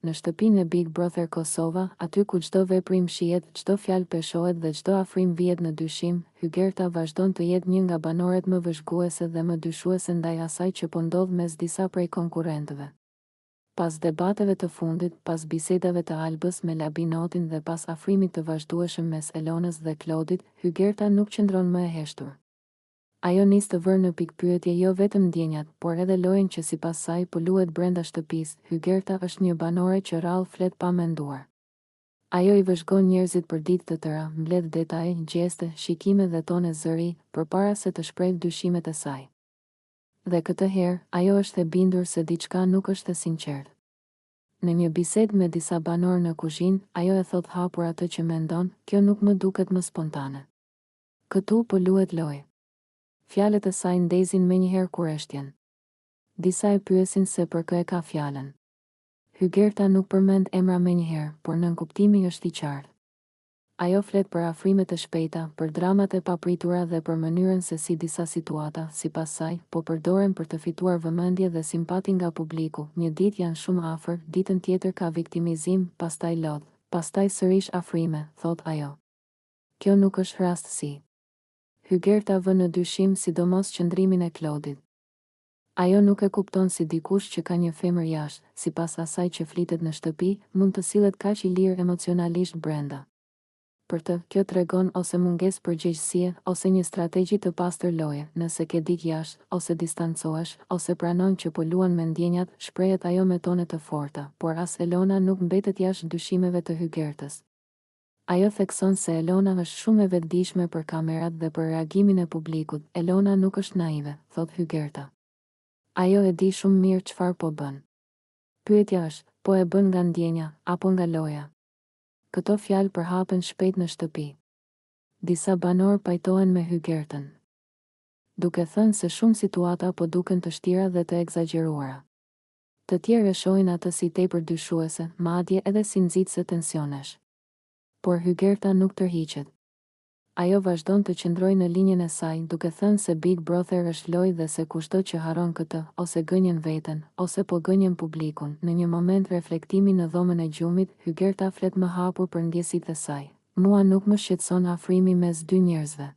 në shtëpinë e Big Brother Kosova, aty ku çdo veprim shihet, çdo fjalë peshohet dhe çdo afrim vihet në dyshim, Hygerta vazhdon të jetë një nga banorët më vëzhguese dhe më dyshuese ndaj asaj që po ndodh mes disa prej konkurrentëve. Pas debateve të fundit, pas bisedave të Albës me Labinotin dhe pas afrimit të vazhdueshëm mes Elonës dhe Klodit, Hygerta nuk qëndron më e heshtur. Ajo nis të vërë në pikpyetje jo vetëm ndjenjat, por edhe lojën që sipas saj po luhet brenda shtëpisë. Hygerta është një banore që rrallë flet pa menduar. Ajo i vëzhgon njerëzit për ditë të tëra, mbledh detaje, gjeste, shikime dhe tone zëri, përpara se të shprehë dyshimet e saj. Dhe këtë herë, ajo është e bindur se diçka nuk është e sinqertë. Në një bisedë me disa banorë në kuzhinë, ajo e thot hapur atë që mendon, kjo nuk më duket më spontane. Këtu po luhet lojë. Fjalët e saj ndezin menjëherë kurreshtjen. Disa e pyesin se për kë e ka fjalën. Hygerta nuk përmend emra menjëherë, por nënkuptimi është i qartë. Ajo flet për afrimet e shpejta, për dramat e papritura dhe për mënyrën se si disa situata, sipas saj, po përdoren për të fituar vëmendje dhe simpati nga publiku. Një ditë janë shumë afër, ditën tjetër ka viktimizim, pastaj lodh, pastaj sërish afrime, thot ajo. Kjo nuk është rastësi. Hygerta vë në dyshim sidomos qëndrimin e Klodit. Ajo nuk e kupton si dikush që ka një femër jashtë, sipas asaj që flitet në shtëpi, mund të sillet kaq i lirë emocionalisht brenda. Për të, kjo tregon ose mungesë përgjegjësie, ose një strategji të pastër loje. Nëse ke dik jashtë, ose distancohesh, ose pranon që po luan me ndjenjat, shprehet ajo me tone të forta, por as Elona nuk mbetet jashtë dyshimeve të Hygertës. Ajo thekson se Elona është shumë e vetëdijshme për kamerat dhe për reagimin e publikut. Elona nuk është naive, thot Hygerta. Ajo e di shumë mirë çfarë po bën. Pyetja është, po e bën nga ndjenja, apo nga loja? Këto fjalë përhapen shpejt në shtëpi. Disa banorë pajtohen me Hygertën, duke thënë se shumë situata po duken të shtira dhe të egzageruara. Të tjerë e shohin atë si tepër dyshuese, madje edhe si nxitëse tensionesh. Por Hygerta nuk tërhiqet. Ajo vazhdon të qëndrojë në linjën e saj, duke thënë se Big Brother është lojë dhe se kushdo që haron këtë, ose gënjen veten, ose po gënjen publikun. Në një moment reflektimi në dhomën e gjumit, Hygerta flet më hapur për ndjesitë e saj. Mua nuk më shqetëson afrimi mes dy njerëzve.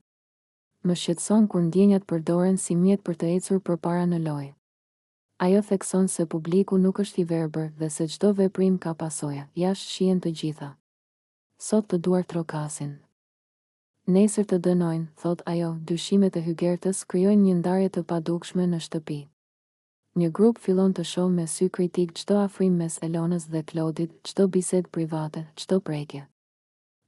Më shqetëson kur ndjenjat përdoren si mjet për të ecur përpara në lojë. Ajo thekson se publiku nuk është i verbër dhe se çdo veprim ka pasoja, jashtë shihen të gjitha. Sot të duar trokasin. Nesër të dënojnë, thot ajo. Dyshimet e Hygertës krijojnë një ndarje të padukshme në shtëpi. Një grup fillon të shohë me sy kritik çdo afrim mes Elonës dhe Klodit, çdo bisedë private, çdo prekje.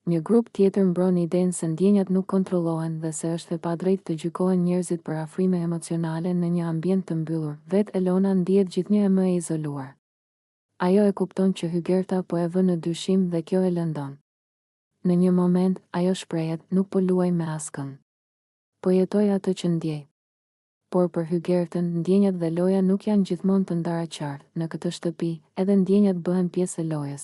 Një grup tjetër mbron idenë se ndjenjat nuk kontrollohen dhe se është e padrejtë të gjykohen njerëzit për afrime emocionale në një ambient të mbyllur. Vet Elona ndihet gjithnjë e më e izoluar. Ajo e kupton që Hygerta po e vë në dyshim dhe kjo e lëndon. Në një moment, ajo shprehet, nuk po luaj me askën. Po jetoj atë që ndjej. Por për Hygertën, ndjenjat dhe loja nuk janë gjithmonë të ndara qartë. Në këtë shtëpi, edhe ndjenjat bëhen pjesë e lojës.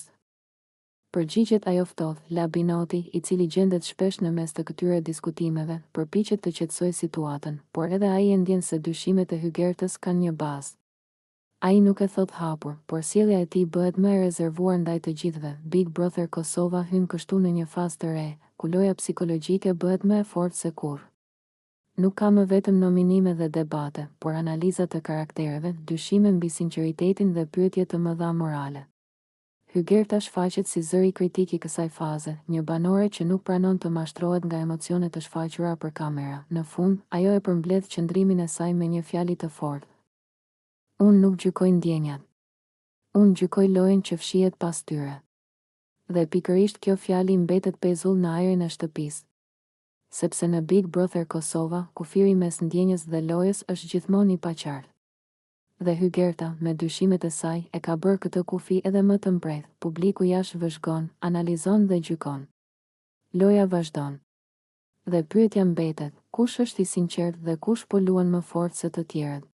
Përgjigjet ajo ftoht. Labinoti, i cili gjendet shpesh në mes të këtyre diskutimeve, përpiqet të qetësojë situatën, por edhe ai e ndjen se dyshimet e Hygertës kanë një bazë. Ai nuk e thot hapur, por sjellja e tij bëhet më e rezervuar ndaj të gjithëve. Big Brother Kosova hyn kështu në një fazë të re, ku loja psikologjike bëhet më e fortë se kurrë. Nuk ka më vetëm nominime dhe debate, por analiza të karaktereve, dyshime mbi sinqeritetin dhe pyetje të mëdha morale. Hygerta shfaqet si zëri kritik i kësaj faze, një banore që nuk pranon të mashtrohet nga emocionet të shfaqura për kamera. Në fund, ajo e përmbledh qëndrimin e saj me një fjali të fortë. Unë nuk gjykoj ndjenjat. Unë gjykoj lojën që fshihet pas tyre. Dhe pikërisht kjo fjali mbetet pezull në ajrin e shtëpisë. Sepse në Big Brother Kosova, kufiri mes ndjenjës dhe lojës është gjithmonë i paqartë. Dhe Hygerta, me dyshimet e saj, e ka bërë këtë kufi edhe më të mprehtë. Publiku jashtë vëzhgon, analizon dhe gjykon. Loja vazhdon. Dhe pyetja mbetet, kush është i sinqert dhe kush po luan më fort se të tjerët?